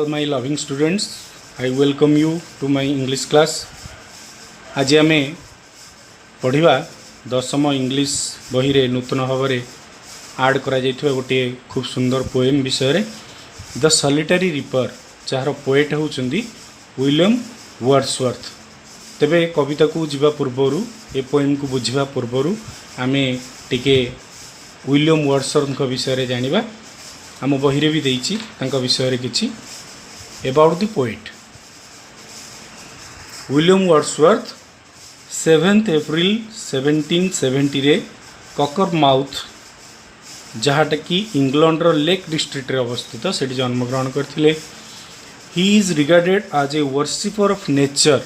all my loving students, I welcome you to my English class. आज आम पढ़ा दशम इंग्लिश बही रे नूतन भाव में आड करा गोटे खूब सुंदर पोएम विषय द सॉलिटरी रिपर जार पोएट होउचंदी विलियम वर्ड्सवर्थ। तेबे कविता को जीवा पूर्वर ए पोएम को बुझा पूर्वर आम टिके विलियम वर्ड्सवर्थ विषय जानिबा। आम बही भी देइछि तांका विषय किछि about the poet William Wordsworth. 7 April 1770 रे ककरमाउथ जहाँटा कि इंग्लैंड रो लेक डिस्ट्रिक्ट रे अवस्थित से जन्मग्रहण करथिले। He is regarded as a worshipper of nature,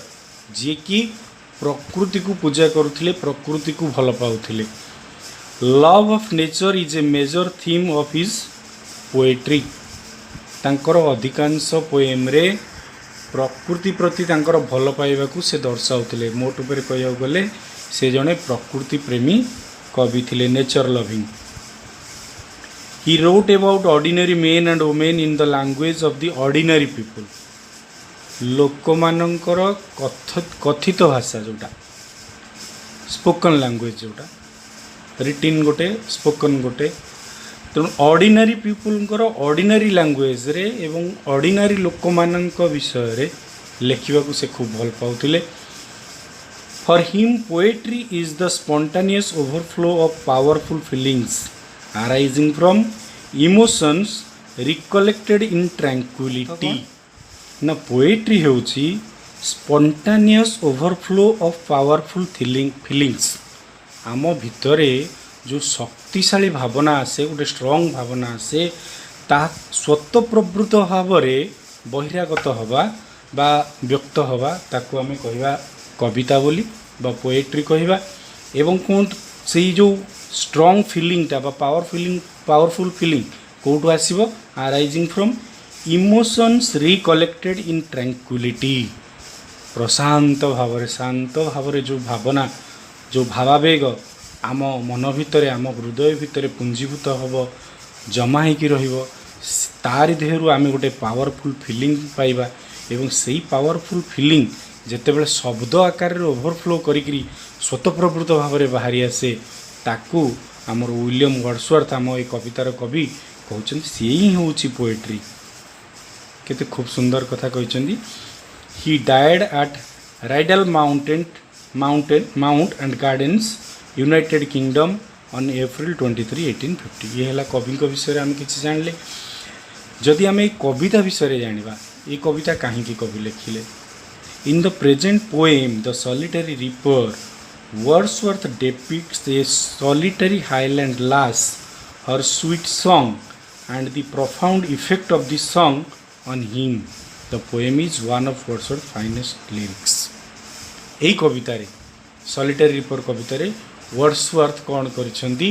जे कि प्रकृति को पूजा करुथिले, प्रकृति को भल पाउथिले। Love of nature is a major theme of his poetry. तांकर अधिकांश पोएम रे प्रकृति प्रति तांकर भल पाइबा को से दर्शाउथिले। मोट उपर कहया गले से जने प्रकृति प्रेमी कवि थिले, nature loving. He wrote about ordinary main and women in the language of the ordinary people. लोक मानकर कथित भाषा जोटा स्पोकन लैंग्वेज जोटा रिटिन गोटे स्पोकन गोटे, तेणु ऑर्डिनरी पीपुल ऑर्डिनरी लैंग्वेज रे एवं ऑर्डिनरी लोक मानक विषय रे लिखा को से खूब भल पाउथिले। For him poetry is the spontaneous overflow of powerful feelings arising from emotions recollected in tranquillity. ना पोएट्री होउची spontaneous overflow of powerful feelings. आम भितरे जो शक्तिशाली भावना आसे, गोटे स्ट्रॉन्ग भावना आसे, ता स्वतःप्रवृत्त भाव में बहिरागत हवा बा व्यक्त हवा ताकू आमे कहिबा कविता बोली बा पोएट्री कहिबा। एवं कौन से जो स्ट्रॉन्ग फीलिंगटा बा पावरफुल फीलिंग कोटू आसीबो arising from emotions recollected in tranquillity. प्रशांत भाव में, शांत भाव में जो भावना, जो भावावेग आम मन भितर, आम हृदय भितर पुंजीभूत हम जमा होकर रहिबो, तारि देहरु आमे गोटे पावरफुल फीलिंग पाइबा। एवं सेही पावरफुल फीलिंग जेतेबेले शब्द आकार रे ओवरफ्लो करिकरी स्वतःप्रवृत्त भाव में बाहरी आसे, ताकू आमर विलियम वर्ड्सवर्थ आम ए कवितार कवि कहउछन्ती से ही होउची पोएट्री। केते खूब सुंदर कथा कहउछन्ती। He died at Rydal Mount and gardens United Kingdom on April 23, 1850। ये है कवि विषय आम कि जानले। जदि आम कविता विषय जाना, ये कविता कहीं कवि लिखिले। In the present poem the solitary reaper Wordsworth depicts a solitary highland lass, her sweet song and the profound effect of the song on him. The poem is one of Wordsworth's finest lyrics. यही कविता solitary ripper कविता Wordsworth कौन करिसेंती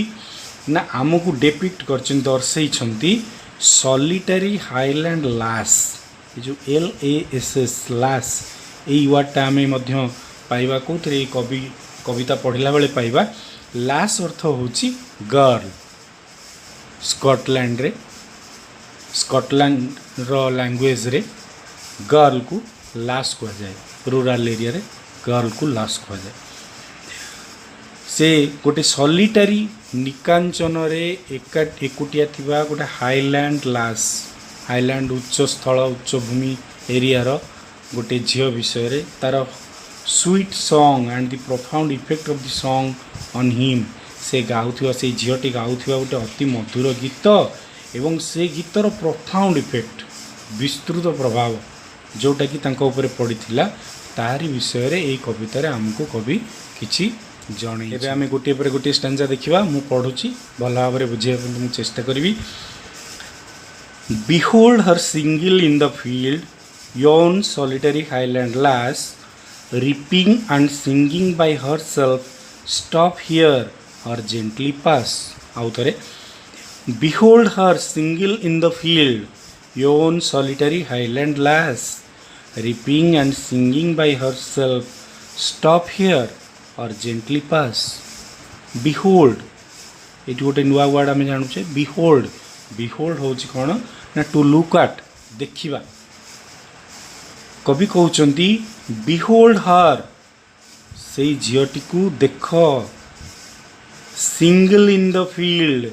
ना आमको depict करछन, दर्शाइछंती solitary highland लास। ये जो LASS लास, यही वर्डटा आम मध्य पाइबा कौन कविता पढ़ला बेले पाइबा। लास अर्थ होची गर्ल। स्कॉटलैंड रो लैंग्वेज रे गर्ल को लास कहा जाए, रूरल एरिया रे गर्ल को लास कहा जाए। से गोटे सॉलिटरी निकांचन रे एकुटिया थिबा गोटे हाईलैंड लास, हाईलैंड उच्च स्थल उच्च भूमि एरिया रो गोटे झियो विषय रे तार sweet song and the profound effect of the song on him. से गाउथिबा, से झियोटी गाउथिबा गोटे अति मधुर गीत एवं से गीतर प्रोफाउंड इफेक्ट, विस्तृत प्रभाव जोटा कि तांका ऊपर पड़ीथिला, तारी विषय रे एई कवितारे आमको कवि किछि जणे। एबे आमे गोटे पर गोटे स्टैंजा देखिबा। मु पढुछि भल भाव में बुझिया मु चेष्टा करिवि। Behold her single in the field, yon solitary highland lass, reaping and singing by herself, stop here or gently pass. Authore, behold her single in the field, yon solitary highland lass, reaping and singing by herself, stop here or gently pass. Behold, ये गोटे नुआ word आम जानूचे। Behold, behold हूँ कौन ना to look at, देखा कवि कहउचंती behold her से झीटी को देख सिंगल इन द फील्ड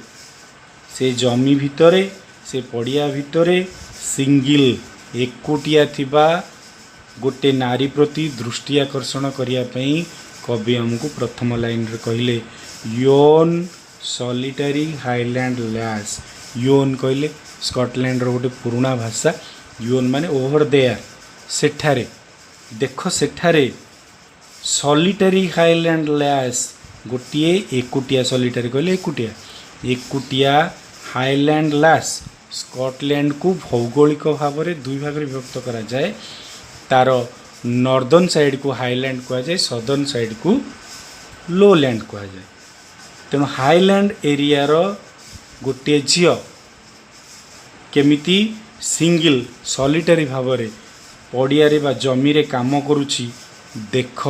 से जमी भितरे से पड़िया भितरे सिंगल एकोटिया थिबा गोटे नारी प्रति दृष्टि आकर्षण करने कवि आमको प्रथम लाइन रे कहले योन सॉलिटरी हाईलैंड लैस योन कहले स्कॉटलैंड रो गोटे पुराना भाषा योन माने ओवर देयर सेठारे देख सेठारे सॉलिटरी हाईलैंड लैस गोटे एकुटिया सॉलिटरी कहले एकुटिया हाईलैंड लैस स्कॉटलैंड को भौगोलिक भाव में दुई भाग विभक्त करा जाए तार नॉर्दर्न साइड को हाईलैंड कह जाए सदर्न साइड को लो लैंड कह जाए तेणु हाईलैंड एरिया रो गोटे झील केमिति सिंगल सॉलिटरी भाव में पड़िया बा जमी रे काम करुछि देख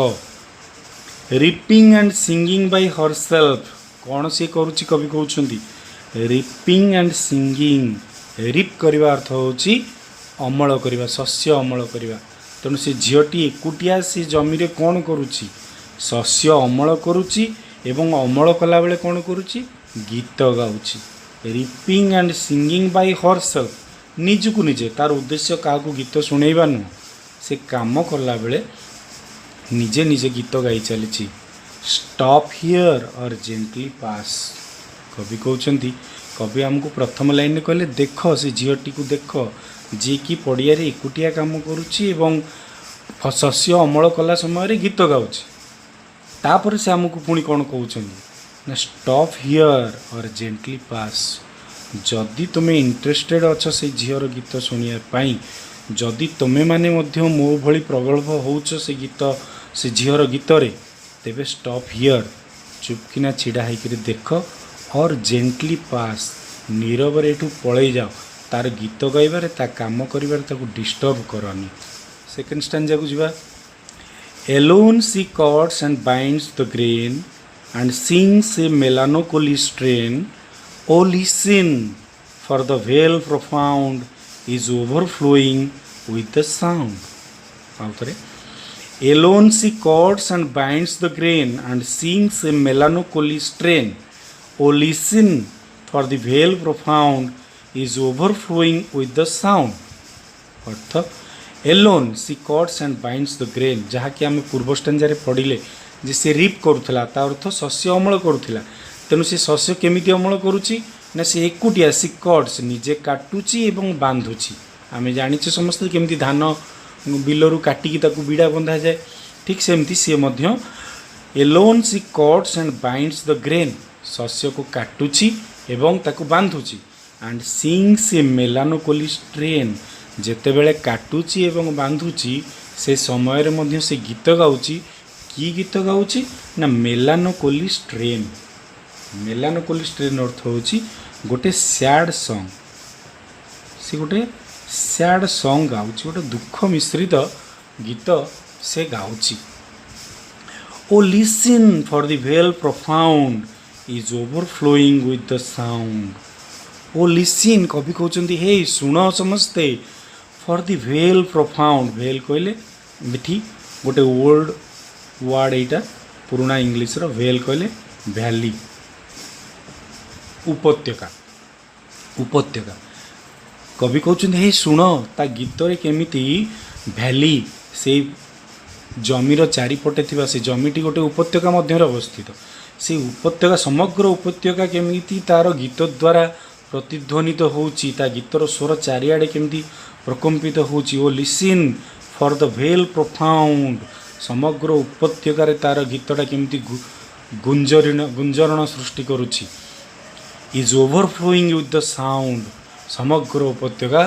ripping and singing by herself कौन सी करुछि कवि कहउछंती रिपिंग एंड सिंगिंग रिप करवा अर्थ होछि अमल करवा शस्य अमल करवा तेणु से झीटी एकुटिया से जमी रे कौन करुछि शस्य अमल करुछि एवं अमल कला बेले कौन करुछि गीत गाउछि reaping and singing by herself निजकु निजे तार उद्देश्य क्या गीत शुणेबा नुह से काम कला बेले निजे निजे गीत गाई चली स्टॉप हियर और जेंटली पास कवि कहउचंती कवि आमको प्रथम लाइन में कहले देख से झीटी को देख जी कि पड़िया रे एकुटिया काम करुछि एवं शस्य अमल कला समय गीत गाउछि तापर से आमको पुणी कौन कहउचंती ना स्टॉप हियर और जेंटली पास जदि तुम्हें इंटरेस्टेड अच्छ से झीर गीत शुणापी जदि तुम्हें माने मध्य मो भली प्रगल्भ होउछ से गीत से झीर गीत रे तेबे स्टॉप हियर चुपकिना छिड़ा होकर देख और जेंटली पास नीरव एठू पलई जाओ तार गीत गाइबार ता काम करिबार ताकू डिस्टर्ब करनी सेकेंड स्टैंजा को जीवा alone she cuts and binds the grain and sings a melancholy strain O listen for the vale profound is overflowing with the sound आउथरे Alone she cords and binds the grain and sings a melancholy strain. O listen, for the vale profound is overflowing with the sound. Earth alone she cords and binds the grain जहाँकि आम पूर्व स्टांजारे पढ़िले जे से rib करुला ता अर्थ शस्य अमल करुला तेणु से शस्य केमिति अमल करुची ना से एकुटिया सी कट्स निजे काटुची एवं बांधुची आम जानिचे समस्त केमिति धान बिलरू काटिकी ताकू बीड़ा बंधा जाए ठीक सेमती सी मध्य alone she cuts and binds the grain शस्य को काटुची एवं ताकू बांधुची and sings a melancholy strain जेते बेले काटुची एवं बांधुची से समय रे मध्य से गीत गाउची की गीत गाउची ना मेलानोकोली स्ट्रेन अर्थ होची गोटे सैड सॉन्ग से गोटे सैड सॉन्ग गाउची गोटे दुख मिश्रित गीत से गाउची O listen for the vale profound is overflowing with the sound O listen कवि कहउचंती हे सुन समस्ते for the vale profound vale कहले मिठी गोटे ओल्ड वर्ड एटा पुराना इंग्लिश रो वेल कहले वैली उपत्यका कवि कहउचंती हे सुन ता गीत रे केमिति वैली से जमीर चारिपटे थिबा से जमीटी गोटे उपत्यका मध्य अवस्थित से उपत्यका समग्र उपत्यका केमिति तार गीत द्वारा प्रतिध्वनित होउची ता गीतर स्वर चारिआडे केमिति प्रकम्पित होउची O listen for the vale profound समग्र उपत्यका रे तार गीतटा केमिति गुंजरण सृष्टि करुची is overflowing with the sound समग्र उपत्यका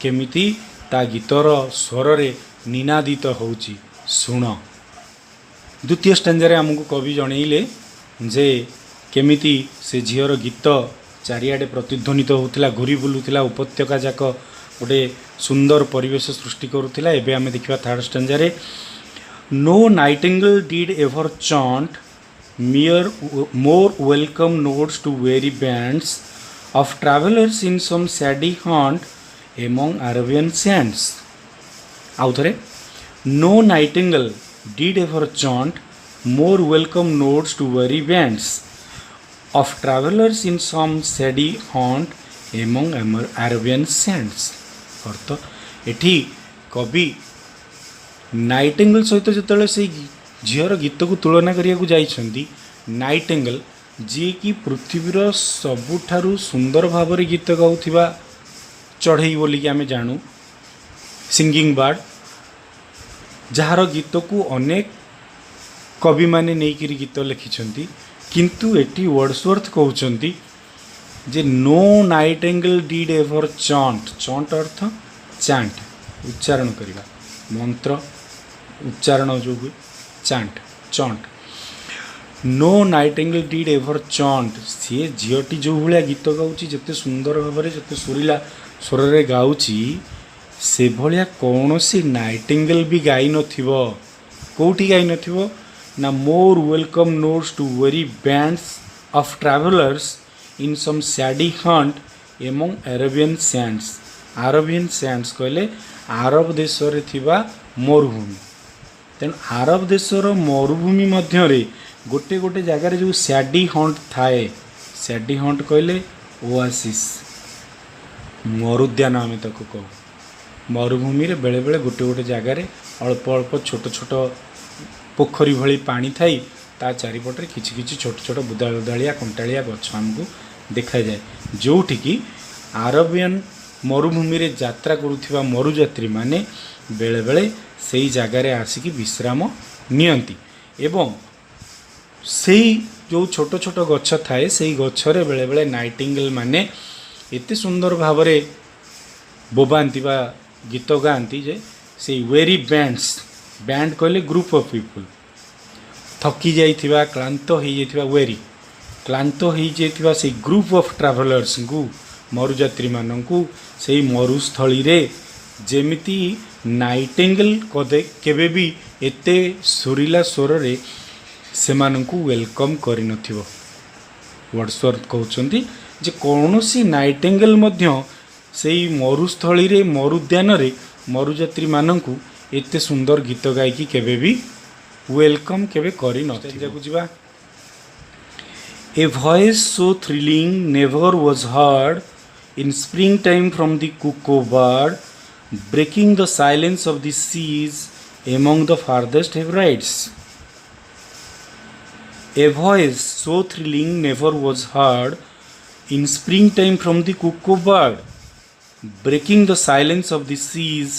केमिति ता गीतर स्वर रे निनादित होउची सुण द्वितीय स्टांजारे आमको कवि जनइले जे केमिति से झीर गीत चारिआडे प्रतिध्वनित होउथिला घुरी बुलुथिला उपत्यका जाक गोटे सुंदर परिवेश सृष्टि करुथिला एबे आमे देखिबा थर्ड स्टांजारे no nightingale did ever chaunt more welcome notes to weary bands of travelers in some shady haunt among Arabian sands. आउ थरे No nightingale did ever chant more welcome notes to weary bands of travelers in some shady haunt among Arabian sands. अर्थ एठी कवि Nightingale सहित जो से झीर गीत को तुलना करने नाइटेंगल जी कि पृथ्वीर सबुठारु सुंदर भाव गीत गाउथिबा चढ़ई बोलिकी आमे जानू सिंगिंग बर्ड जार गीत को अनेक कवि माने नहीं गीत लिखिं किंतु एटी वर्ड्सवर्थ कहते जे no nightingale did ever chaunt chaunt अर्थ चांट उच्चारण करवा मंत्र उच्चारण जो हुए chant chaunt no nightingale did ever chaunt सी झीटी जो भाया गीत गाँची जिते सुंदर भाव में जिते सुरीला स्वर में गाँची से भाया कौन सी नाइटेंगल भी गाई नथिबो कोठी गाई नथिबो ना more welcome notes to weary bands of travellers in some shady haunt among Arabian sands कहले आरब देश रे थिबा मरुभूमि तेणु आरब देशर मरुभूमि मध्य गोटे गोटे जगार जो सैडी हंट थाए सैडी हंट कहले ओआसिस मरुद्यान आम ताको कहू मरुभूमि रे बेले बेले गोटे गोटे जगार अल्प अल्प छोट छोट पोखरी भली पानी थाई ता चारिपटे किछि किछि छोट छोट बुदालिया कंटालिया गछ आमको देखा जाए जोठिकी आरबियन मरुभूमि रे यात्रा करुथिबा मरुयात्री माने बेले बेले सेई जगार आसिकी विश्राम नियंती एवं सेई जो छोट छोट गछ थाए सेई गछरे बेले बेले नाइटिंगेल माने एते सुंदर भाव में बोबांती बा गीत गाती जे से वेरी बैंड कहले ग्रुप ऑफ पीपल थकी जाइथिबा क्लांत हो जाइथिबा वेरी क्लांत हो जाइथिबा से ग्रुप ऑफ ट्रैवलर्स को मरुयात्री माननकु से मरुस्थली रे जेमिति नाइटेंगल कदे केबे भी एते सुरीला स्वर रे सेमानंकु वेलकम करि नथिबो वर्ड्सवर्थ कहउचंती जे कौनसी नाइटेंगल मध्य से मरुस्थली रे मरुद्यान रे मरुयात्री माननकु एते सुंदर गीत गायकी केबे भी वेलकम केबे करि नथिबो जिबा ए voice so thrilling never was heard in springtime from the cuckoo bird, breaking the silence of the seas among the farthest Hebrides. A voice so thrilling never was heard in springtime from the cuckoo bird, breaking the silence of the seas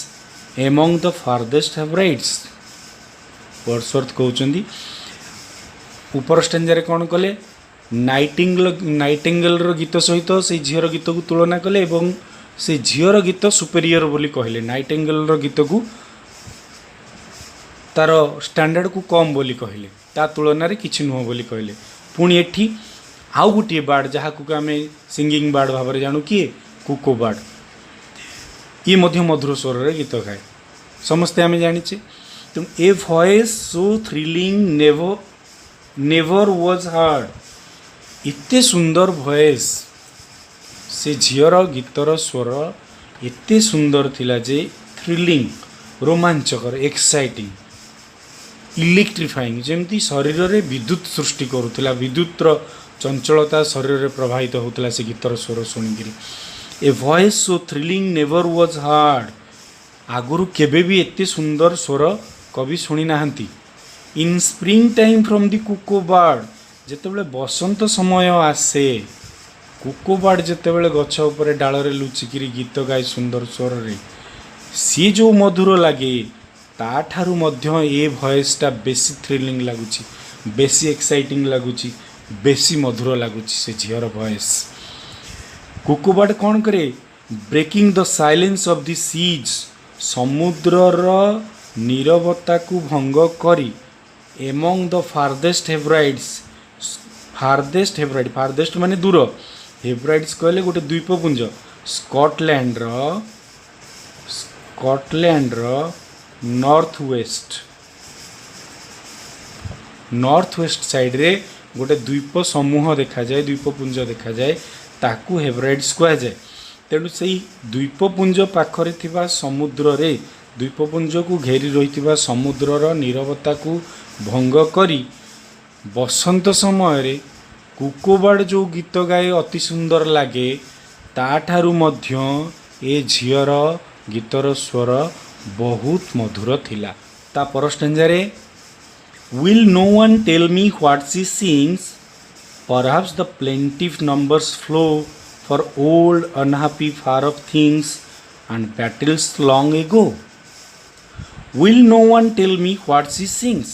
among the farthest Hebrides. Wordsworth कहउचंदी ऊपर stanza कौन कले Nightingale गीत सहित से झीर गीत को तुलना कले एवं से झीर गीत सुपेरियर बोली कहले नाइटेंगल गीत को तार स्टैंडर्ड को कम बोली कहले ता तुलन में किसी नुह बोली कहले पुणी एठी आउ गोटे बार्ड जहाँ को आम सिंगिंग बार्ड भाव में जानू किए कुको बार्ड ये मधुर स्वर रे गीत गाए समस्ते आम जाचे तेणु ए voice so thrilling never was heard इत्ते सुंदर वॉइस से झीर गीतर स्वर एते सुंदर थिला जे थ्रिलिंग रोमांचकर एक्साइटिंग इलेक्ट्रिफाइंग जमती शरीर रे विद्युत सृष्टि करुला विद्युतर चंचलता शरीर रे प्रभावित होता से गीतर स्वर शुणिकी a voice so thrilling never was heard आगुरु केबे भी एते सुंदर स्वर कवि शुणी नाहंती in spring time from the cuckoo bird जेतेबेले बसंत समय आसे कुको बर्ड जेतेबेले गछ उपरे डाल रे लुचिकी गीत गाए सुंदर स्वर रे सी जो मधुर लगे ताठारु मध्य ए वॉइसटा बेसी थ्रिलिंग लगुची बेसी एक्साइटिंग लगुची बेसी मधुर लगुची से झीर वॉइस कुको बर्ड कौन करे breaking the silence of the seas समुद्रर नीरवता को भंग करी among the farthest Hebrides farthest माने दूर हेब्राइड्स कहले गोटे द्वीपपुंज स्कॉटलैंड नॉर्थ वेस्ट साइड रे गोटे द्वीप समूह देखा जाए द्वीपपुंज देखा जाए ताकू हेब्राइड्स कह जाए तेणु से द्वीपपुंज पाखरे थिबा समुद्र रे द्वीपपुंज को घेरी रही समुद्रर नीरवता को भंग करी बसंत समय कुकोबाड़ जो गीत गाए अति सुंदर लगे ताठारू मध्य ए झीर गीतर स्वर बहुत मधुर थिला। ता पर स्टेंजारे will no one tell me what she sings perhaps the plaintive numbers flow for old unhappy far off things and battles long ago. Will no one tell me what she sings?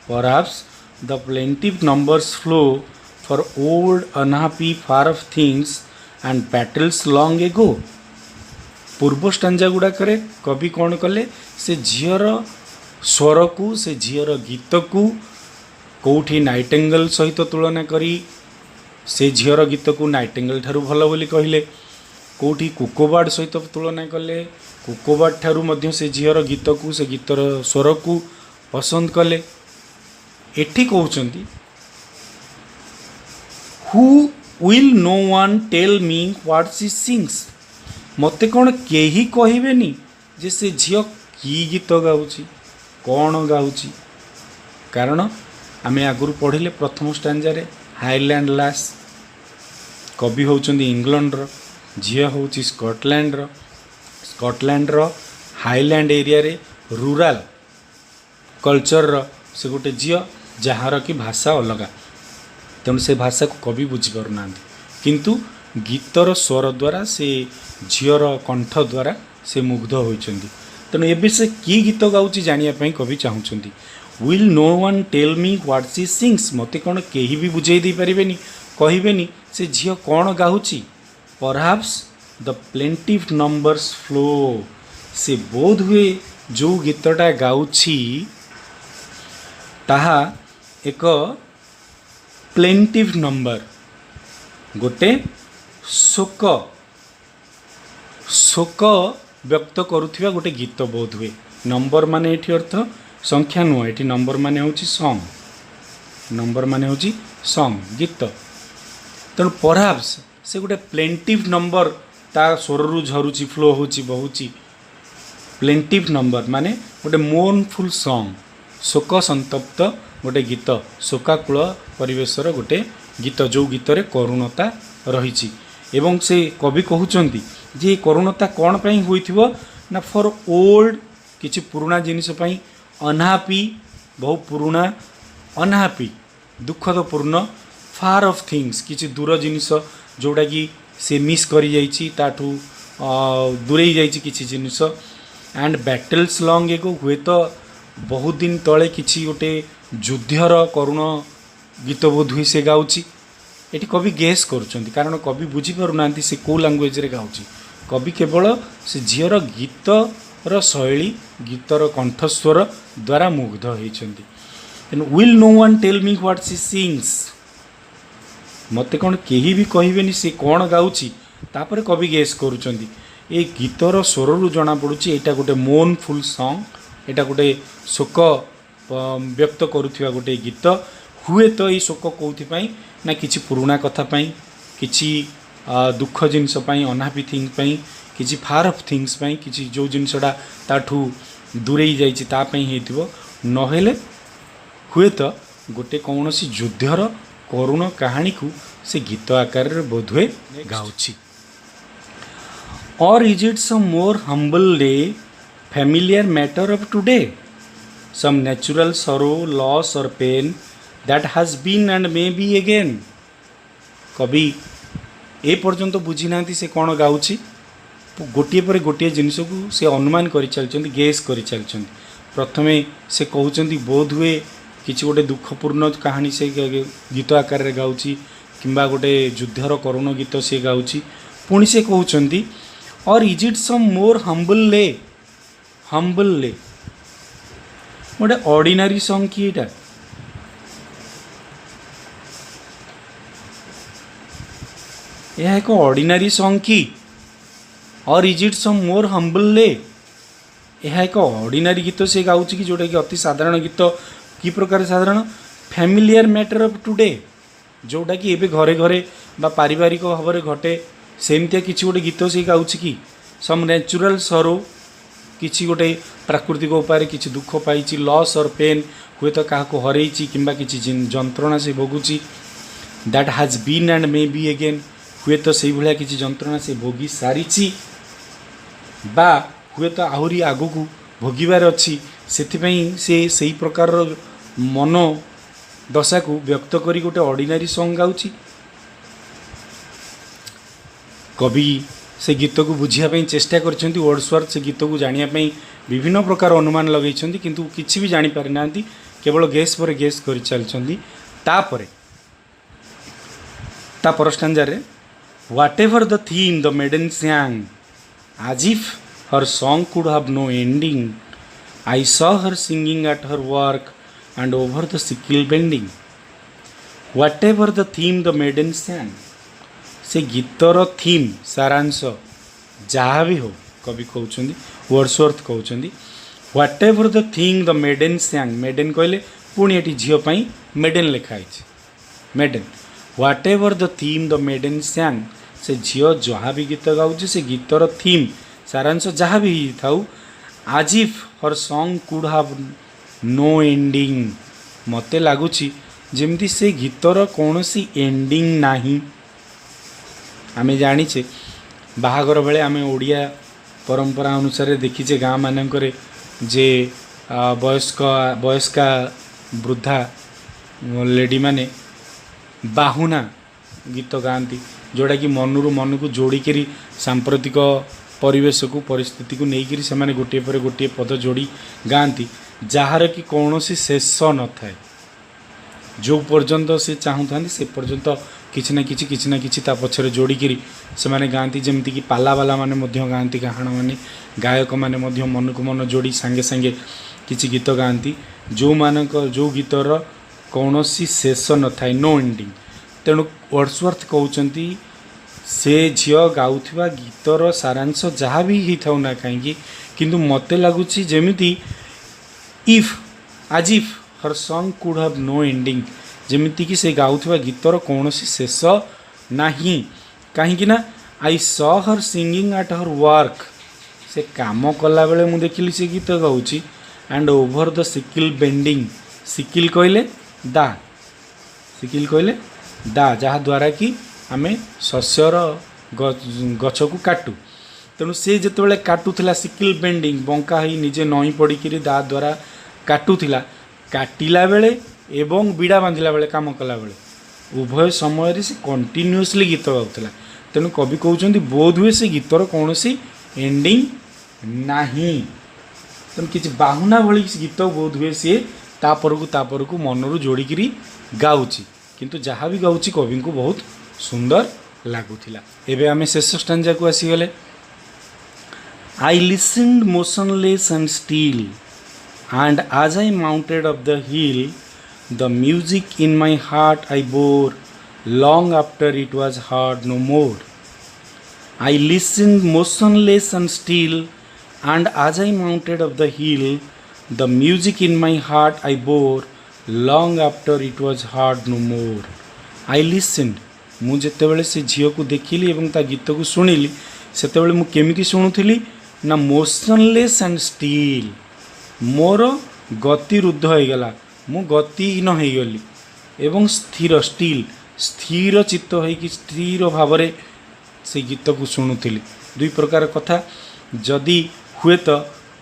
Perhaps the plaintive numbers flow for old unhappy far off things and battles long ago. पूर्व stanza गुड़ा करे कवि कौन कले से झीर स्वर को से झीर गीत को कौटी नाइटेंगल सहित तुलना करी से झीर गीत को नाइटेंगल ठारू भल बोली कहले कौटी कुकोबाड़ सहित तुलना कले कुकोबाड़ ठारू मध्य से झीर गीत को से गीतर स्वर को पसंद कले। एठी कहउचंती हु will no one tell me what she sings मते कौन केही कहबेनी जे से झील की गीत गाउची कौन गाउची कारण आमे आगुरु पढ़िले प्रथम स्टांजारे हाईलैंड लास कवि होउचंदी इंग्लैंड रो झील होउची स्कॉटलैंड रो हाईलैंड एरिया रे रूरल कल्चर रो से गोटे झील जहार की भाषा अलग तेणु से भाषा को कवि बुझीपार ना किंतु गीतर स्वर द्वारा से झीर कंठ द्वारा से मुग्ध होइचंदी तेणु एबे से की गीत गाउची जानिया पई कवि चाहुचंदी। Will no one tell me what she sings मते कोन केही भी बुझेई दे परिबेनी कहिबेनी से झील कौन गाउची perhaps the plaintive numbers flow से बोध हुए जो गीतटा गाउची ताहा एक प्लेंटिव नंबर गोटे शोक शोक व्यक्त करुथिबा गोटे गीत बोध हुए नंबर माने एठी अर्थ संख्या नुह एठी नंबर माने होची सॉन्ग नंबर माने होची सॉन्ग गीत तेणु परहैप्स से गोटे प्लेंटिव नंबर ता स्वररू झरुची फ्लो होची बहुची प्लेंटिव नंबर माने गोटे मोर्नफुल सॉन्ग शोक संतप्त गोटे गीत शोकाकूल परिवेशर गोटे गीत जो गीत रे करुणता रही एवं से कवि कहउचंती जे करुणता कौन पई होइथिबो ना फॉर ओल्ड किछि पुराना जिनिस पई अनहैप्पी बहु पुराना अनहैप्पी दुखदपूर्ण फार ऑफ थिंग्स किछि दूर जिनिस जोड़ा कि से मिस करी जाइछि ताठू दूरेई जाइछि किछि जिनिस एंड बैटल्स लॉन्ग एगो हुए तो बहुत दिन तले किछि गोटे युद्धर करुण गीत बोध हुई से गाउछि एटी कवि गेस करुचंती कारण कवि बुझी पारु नांती से को लैंग्वेज रे गाउछि कवि केवल से झीर गीतर शैली गीतर कंठस्वर द्वारा मुग्ध होइछंती and will no one tell me what she sings मते कौन केही भी कहबेनी से कौन गाउछि तापर कवि गेस करुचंती ए गीतर स्वररू जना पड़ुछि एटा गोटे मोर्नफुल सॉन्ग एटा गोटे शोक व्यक्त करुथिबा गोटे गीत हुए तो ये शोक कौथिपाई ना किछि पुराना कथा पाई किछि दुख जिनस पाई अनहैप्पी थिंग्स पाई किछि फार ऑफ थिंग्स पाई किछि जो जिनसडा ताठू दूरेई जाइछि ता पई हेतिबो नहेले हुए तो गोटे कौनसी युद्धर करुण कहानी को से गीत आकार रे बोधवे गाउछि। Or is it some more humble day familiar matter of today some natural sorrow loss or pain that has been and may be again कवि ए पर्यंत बुझी नांती से कौन गाउछि गोटे पर गोटे जिनिस को से अनुमान करि चलचंती गेस करि चलचंती प्रथमे से कहउचंती बोध हुए किछि गोटे दुखपूर्ण कहानी से गीत आकार रे गाउछि किंबा गोटे युद्धर करुण गीत से गाउछि पुणी से कहउचंती or is it some more humble lay गोटे ऑर्डिनरी सॉन्ग कि एटा यह एक ऑर्डिनरी सॉन्ग की or is it some more humble lay यह एक ऑर्डिनरी गीत से गाउछि कि जोटा कि अति साधारण गीत कि प्रकार साधारण फैमिलियर मैटर ऑफ टुडे जोटा कि एबे घरे घरे बा पारिवारिक भाव में घटे सेमतिया किछि गोटे गीत से गाउछि कि सम नेचुरल सरो किसी गोटे प्राकृतिक उपाय किसी दुख पाई लॉस और पेन हुए तो क्या हरई कि किसी जंत्रणा से भोगुची that has been and may be again हुए तो से भाया किसी जंत्रणा से भोगी सारी बा हुए तो आहरी आगु को भोगवार अच्छी से सही प्रकार मन दशा को व्यक्त करी गोटे ऑर्डिनरी सॉन्ग गाउची कवि से गीत को बुझापी चेष्टा कर वर्ड्सवर्थ से गीत को जानापी विभिन्न प्रकार अनुमान लगे किंतु किसी भी जानीपारि ना केवल गेस पर गेस कर चलती पर स्टांजार whatever the theme the maiden sang as if her song could have no ending I saw her singing at her work and over the sickle bending whatever the theme the maiden sang से गीतर theme सारांश जहाँ भी हो कवि कहते Wordsworth कहते whatever the thing the maiden sang maiden कहले पुणी ये झीपाई मेडेन लिखाई maiden whatever the theme the maiden sang से झी जहाँ भी गीत गाँचे से गीतर थीम सारांश जहाँ भी था आज if her song could have no ending मत लगुच जमती से गीतर कौन सी एंडिंग नहीं आमे जानीचे बाहागर बेले आमे ओडिया परंपरा अनुसार देखीचे गाँ मानक जे वयस्का वृद्धा लेडी माने बाहुना गीत गाती जोड़ा कि मनरू मन को जोड़िकी सांप्रतिक परिवेश को परिस्थिति को लेकिन से माने गोटे पर गोटे पद जोड़ी गाती जार कि कौन शेष न थाए जो पर्यंत से चाहूँ से पर्यंत किसी ना कि पछरे जोड़िकी से माने गाती जमती कि पालावाला माने मध्य गाती गाहण माने गायक माने मध्य मन को मन जोड़ी सांगे सांगे किसी गीत गाती जो मानक जो गीतर कौन शेष न थाए नो एंडिंग तेणु वर्ड्सवर्थ कहते से झी गाउथवा गीतर सारांश जहाँ भी होता ना कहीं किंतु मत लगुच जमी if as if her song could have no ending जमीती कि से गाउथवा गीतर कौन शेष नहीं कहीं I saw her singing at her work से काम कला बेले मुझे देखिली से गीत गाउची and over the sickle bending sickle कहले दा सिकिल कहले दा जहाँ द्वारा कि आमे शस्यर गछ को काटू तेणु से जिते काटुला सिकिल बेंडिंग बंका ही निजे नई पड़ी दा द्वारा काटुला काटिला बेले एवं बीड़ा बांधिला बेले काम कला बेले उभय समय से कंटिन्यूअसली गीत गाउला तेणु कवि कहते बोध हुए से गीतर कौन एंडिंग नहीं तेणु किसी बाहुना भली गीत बोध हुए सी तापर को मनरू जोड़िकी गाउची किंतु जहाँ भी गाउची कवि को बहुत सुंदर लगुला एबे आमे शेष स्टांजा को आसीगले I listened motionless and still and as I mounted up the hill the music in my heart I bore long after it was heard no more I listened motionless and still and as I mounted up the hill the music in my heart I bore long after it was heard no more I listened मुझे से झील को देखिली एवं ता गीत को शुणिली से केमिति शुणुली ना मोशनलेस एंड स्टिल मोर गति रुद्ध हो गला मु गतिहीन हो गली एवं स्थिर स्टिल स्थिर चित्त हो स्थिर भाव से गीत को शुणुली दुई प्रकार कथा जदि हुए तो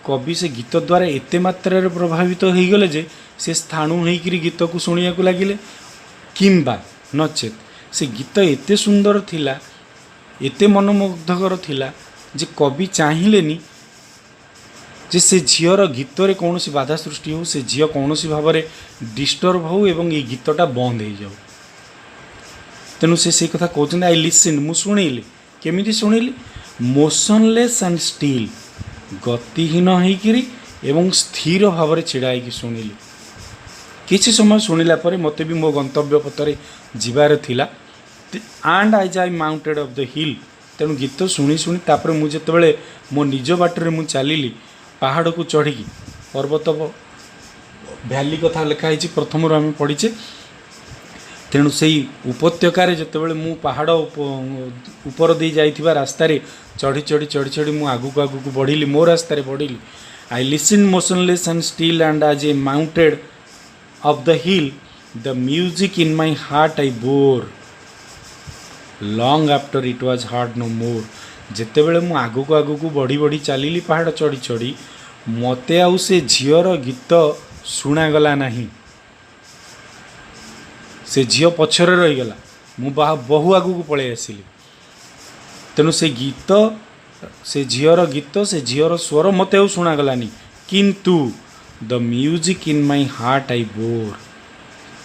कवि से गीत द्वारा एत मात्रा प्रभावित हो गले जे से स्थाणु होकर गीत को शुणा को लगिले किंबा नचेत से गीत एते सुंदर थिला एते मनमुग्धकर थिला जे कवि चाहिलेनी जे से झीर गीतर कौन बाधा सृष्टि हो से झी कौन भाव डिस्टर्ब हो एवं ये गीतटा बंद हो जाओ तेणु से कथा कहते आई लिसन मु शुणिली केमिति शुणिली मोशनलेस एंड स्टिल गतिहीन होकर एवं स्थिर भाव छिड़ा होकर शुणिली किसी समय शुणिला पर मत भी मो गंतव्य पथरे जीवार थिला and I I mounted of the हिल तेणु गीत शुणी शुणी तापर मुझे मो निज बाटर मु चलिली पहाड़ को चढ़ी पर्वत भैली कथा लिखाई प्रथम आम पढ़ीचे तेणु से उपत्यकार जितेबाला मु पहाड़ ऊपर दे जाइथिबा रास्तार चढ़ी चढ़ी चढ़ी चढ़ी मु आगु आगु बढ़िली मो रास्तार बढ़िली I listen motionless and still and as a mounted up the hill the music in my heart I bore long after it was heard no more जितेबाला मु आगु आगु बढ़ी बढ़ी चलिली पहाड़ चढ़ी चढ़ी मते आउ से झीर गीत शुणागला नहीं से झील पछरे रहीगला मु बहु आगू पलि आसिली तेणु से गीत से झीर गीत से झीर स्वर मत शुणागलानी किंतु the music in my heart I bore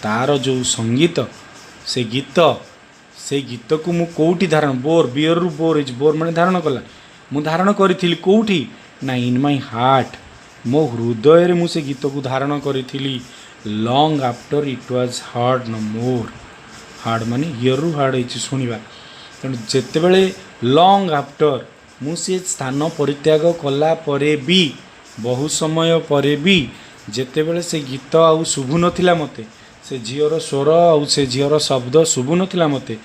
तार जो संगीत से गीत को मु कौटी धारण बोर बियर रु बोर इज बोर मैंने धारण कला मु धारण करी कौटी ना इन माई हार्ट मो हृदय मु से गीत को धारण करी long after it was heard no more heard माने हियर रु हार्ड है शुणा तेणु जितेबले लॉन्ग आफ्टर मु से स्थान परित्याग कला परे भी बहु समय परे भी जितेबले से गीत आउ शुभु नथिला मते से झीर स्वर आउ से झीर शब्द शुभु नथिला मते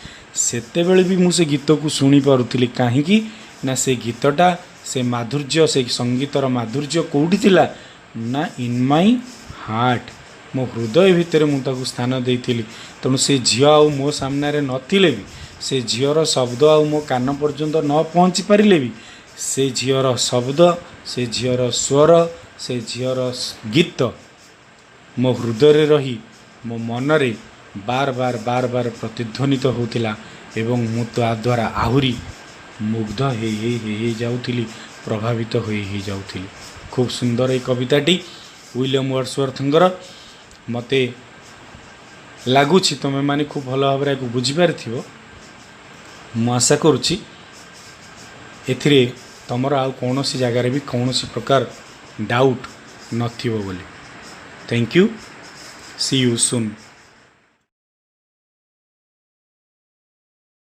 सेतेबेले भी मु से गीत को शुणी पारुथिली काहींकी ना से गीतटा से माधुर्य से संगीतर माधुर्य कौटी थिला ना इन माई हार्ट मो हृदय भितर मुझे स्थान देती तेणु से झील आउ मो सामने नथिले भी से झीर शब्द आउ मो कान पर्यंत न पहुँची पारे भी से झीर शब्द से झीर स्वर से झीर गीत मो हृदय रही मो मनरे बार बार बार बार प्रतिध्वनित होतिला एवं मु द्वारा आहुरी मुग्ध हे जाउथिली प्रभावित हो जाउथिली। खूब सुंदर ये कविताटी विलियम वर्ड्सवर्थ मते लगुच तुम मैंने खूब भल भाव को बुझीपार मु आशा करुच्ची एथिरे तमर आउ कौन सी जगार भी कौन सी प्रकार डाउट नथिबो बोली। Thank you, see you soon.